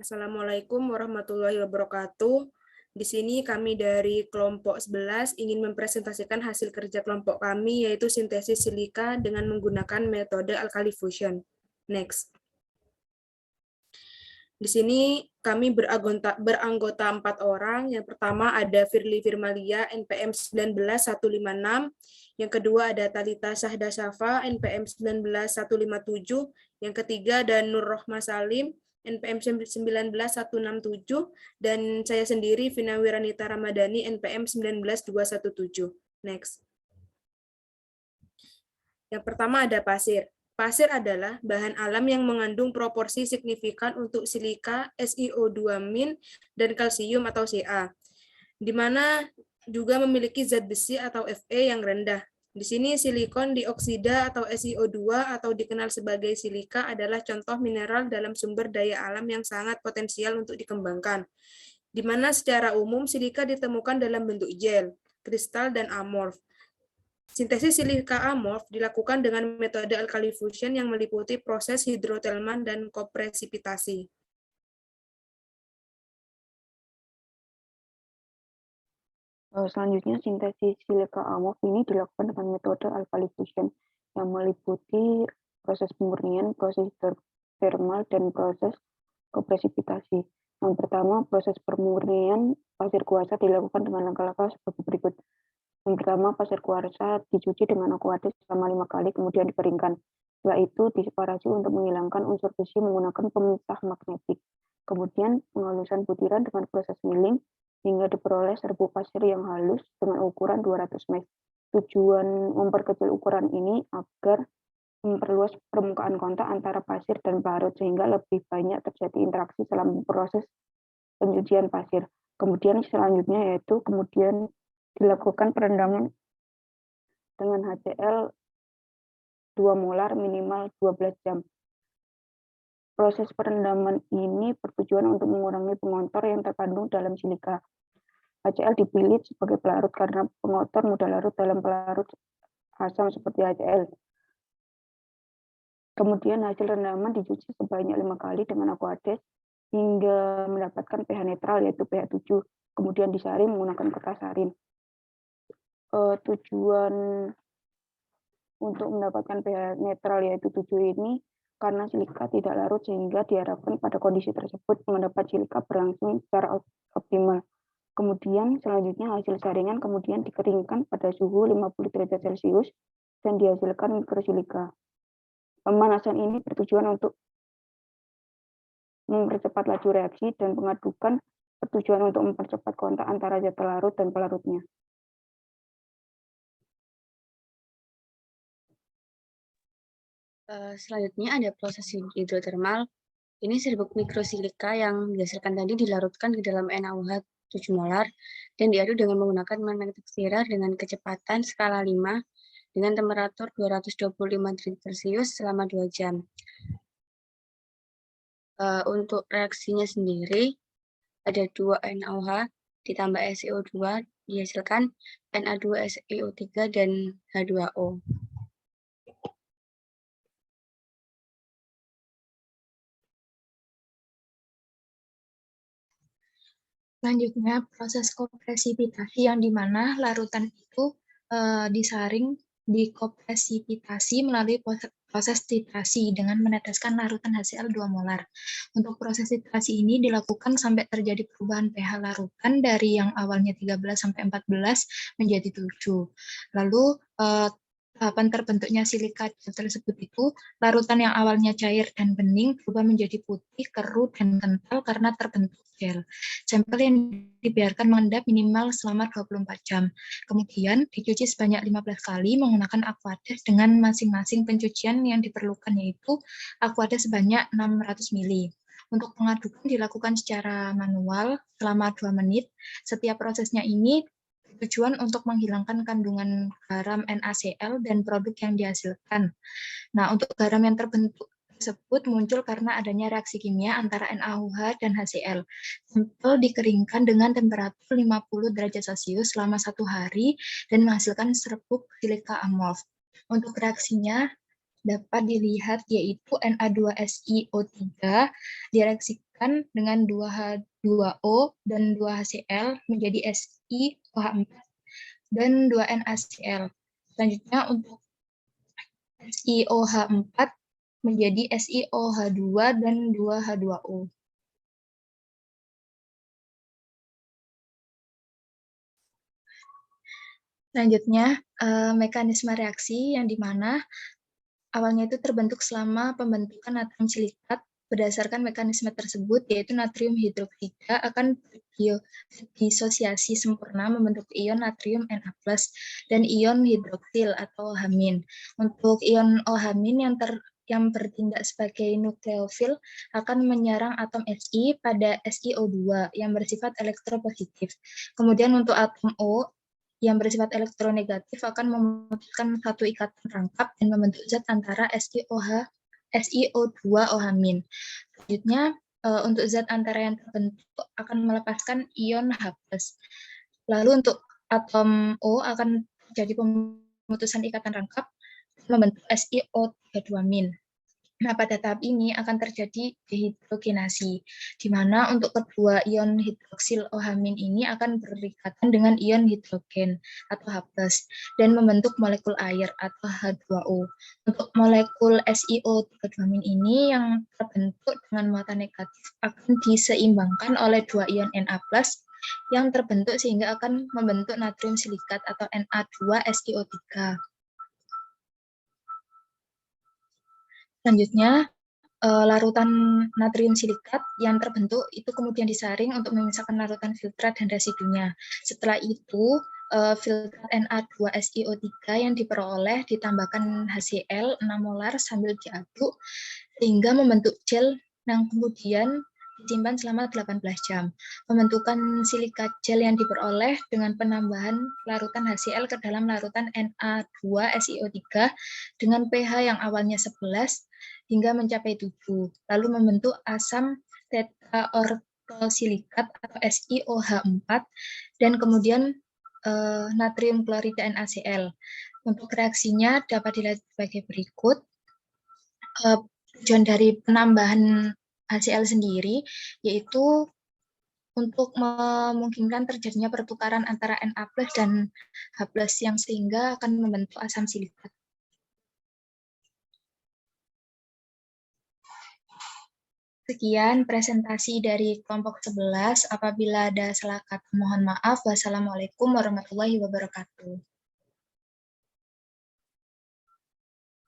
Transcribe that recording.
Assalamualaikum warahmatullahi wabarakatuh. Di sini kami dari kelompok 11 ingin mempresentasikan hasil kerja kelompok kami, yaitu sintesis silika dengan menggunakan metode alkali fusion. Next. Di sini kami beranggota 4 orang. Yang pertama ada Firly Firmalia, NPM 19156. Yang kedua ada Talita Syahda Syafa, NPM 19157. Yang ketiga ada Nur Rohma Salim, NPM 19167. Dan saya sendiri, Vina Wiranita Ramadhani, NPM 19217. Next. Yang pertama ada pasir. Pasir adalah bahan alam yang mengandung proporsi signifikan untuk silika, SiO2- dan kalsium atau Ca, di mana juga memiliki zat besi atau Fe yang rendah. Di sini silikon dioksida atau SiO2 atau dikenal sebagai silika adalah contoh mineral dalam sumber daya alam yang sangat potensial untuk dikembangkan, di mana secara umum silika ditemukan dalam bentuk gel, kristal, dan amorf. Sintesis silika amorf dilakukan dengan metode alkali fusion yang meliputi proses hidrotelman dan kopresipitasi. Selanjutnya, sintesis silika amorf ini dilakukan dengan metode alkali fusion yang meliputi proses pemurnian, proses termal, dan proses kopresipitasi. Yang pertama, proses pemurnian pasir kuarsa dilakukan dengan langkah-langkah seperti berikut. Yang pertama, pasir kuarsa dicuci dengan aqueous selama 5 kali, kemudian dikeringkan. Setelah itu, diseparasi untuk menghilangkan unsur besi menggunakan pemisah magnetik. Kemudian, penghalusan butiran dengan proses milling hingga diperoleh serbuk pasir yang halus dengan ukuran 200 meg. Tujuan memperkecil ukuran ini agar memperluas permukaan kontak antara pasir dan parut sehingga lebih banyak terjadi interaksi selama proses pencucian pasir. Kemudian selanjutnya yaitu dilakukan perendaman dengan HCl 2 molar minimal 12 jam. Proses perendaman ini bertujuan untuk mengurangi pengontor yang terkandung dalam silika. HCl dipilih sebagai pelarut karena pengontor mudah larut dalam pelarut asam seperti HCl. Kemudian hasil rendaman dicuci sebanyak 5 kali dengan aqueous hingga mendapatkan pH netral yaitu pH 7. Kemudian disaring menggunakan kertas saring. Tujuan untuk mendapatkan pH netral yaitu 7 ini karena silika tidak larut sehingga diharapkan pada kondisi tersebut mendapat silika berlangsung secara optimal. Kemudian selanjutnya hasil saringan kemudian dikeringkan pada suhu 50 derajat Celcius dan dihasilkan mikrosilika. Pemanasan ini bertujuan untuk mempercepat laju reaksi dan pengadukan bertujuan untuk mempercepat kontak antara zat pelarut dan pelarutnya. Selanjutnya ada proses hidrotermal. Ini serbuk mikrosilika yang dihasilkan tadi dilarutkan ke dalam NaOH 7 molar dan diaduk dengan menggunakan magnetic stirrer dengan kecepatan skala 5 dengan temperatur 225 derajat Celcius selama 2 jam. Untuk reaksinya sendiri ada 2 NaOH ditambah SiO2 dihasilkan Na2SiO3 dan H2O. Selanjutnya proses kopresipitasi yang dimana larutan itu disaring dikopresipitasi melalui proses titrasi dengan meneteskan larutan HCl 2 molar. Untuk proses titrasi ini dilakukan sampai terjadi perubahan pH larutan dari yang awalnya 13 sampai 14 menjadi 7. Lalu tahapan terbentuknya silika tersebut itu larutan yang awalnya cair dan bening berubah menjadi putih, keruh, dan kental karena terbentuk gel. Sampel yang dibiarkan mengendap minimal selama 24 jam. Kemudian dicuci sebanyak 15 kali menggunakan aqueous dengan masing-masing pencucian yang diperlukan yaitu aqueous sebanyak 600 ml. Untuk pengadukan dilakukan secara manual selama 2 menit. Setiap prosesnya ini tujuan untuk menghilangkan kandungan garam NaCl dan produk yang dihasilkan. Nah, untuk garam yang terbentuk tersebut muncul karena adanya reaksi kimia antara NaOH dan HCl. Sampel dikeringkan dengan temperatur 50 derajat Celcius selama 1 hari dan menghasilkan serbuk silika amorf. Untuk reaksinya, dapat dilihat yaitu Na2SiO3 direaksikan dengan 2H2O dan 2HCl menjadi SiOH4 dan 2NaCl. Selanjutnya untuk SiOH4 menjadi SiOH2 dan 2H2O. Selanjutnya, mekanisme reaksi yang dimana awalnya itu terbentuk selama pembentukan natrium silikat. Berdasarkan mekanisme tersebut, yaitu natrium hidroksida akan disosiasi sempurna membentuk ion natrium Na+, dan ion hidroksil atau OH-. Untuk ion OH- yang bertindak sebagai nukleofil akan menyerang atom Si pada SiO2 yang bersifat elektropositif. Kemudian untuk atom O yang bersifat elektronegatif akan memutuskan satu ikatan rangkap dan membentuk zat antara SiO2 OH-. Selanjutnya, untuk zat antara yang terbentuk akan melepaskan ion H+. Lalu untuk atom O akan terjadi pemutusan ikatan rangkap membentuk SiO32-. Nah, pada tahap ini akan terjadi dehidrogenasi, di mana untuk kedua ion hidroksil OH- ini akan berikatan dengan ion hidrogen atau H+, dan membentuk molekul air atau H2O. Untuk molekul SiO32- ini yang terbentuk dengan muatan negatif akan diseimbangkan oleh dua ion Na+, yang terbentuk sehingga akan membentuk natrium silikat atau Na2SiO3. Selanjutnya, larutan natrium silikat yang terbentuk itu kemudian disaring untuk memisahkan larutan filtrat dan residunya. Setelah itu, filtrat Na2SiO3 yang diperoleh ditambahkan HCl 6 molar sambil diaduk sehingga membentuk gel yang kemudian disimpan selama 18 jam. Pembentukan silika gel yang diperoleh dengan penambahan larutan HCl ke dalam larutan Na2SiO3 dengan pH yang awalnya 11 hingga mencapai 7, lalu membentuk asam tetraortosilikat atau SiOH4 dan kemudian natrium klorida NaCl. Untuk reaksinya dapat dilihat sebagai berikut. Tujuan dari penambahan HCl sendiri yaitu untuk memungkinkan terjadinya pertukaran antara Na+ dan H+ yang sehingga akan membentuk asam silikat. Sekian presentasi dari kelompok 11. Apabila ada salah kata mohon maaf. Wassalamualaikum warahmatullahi wabarakatuh.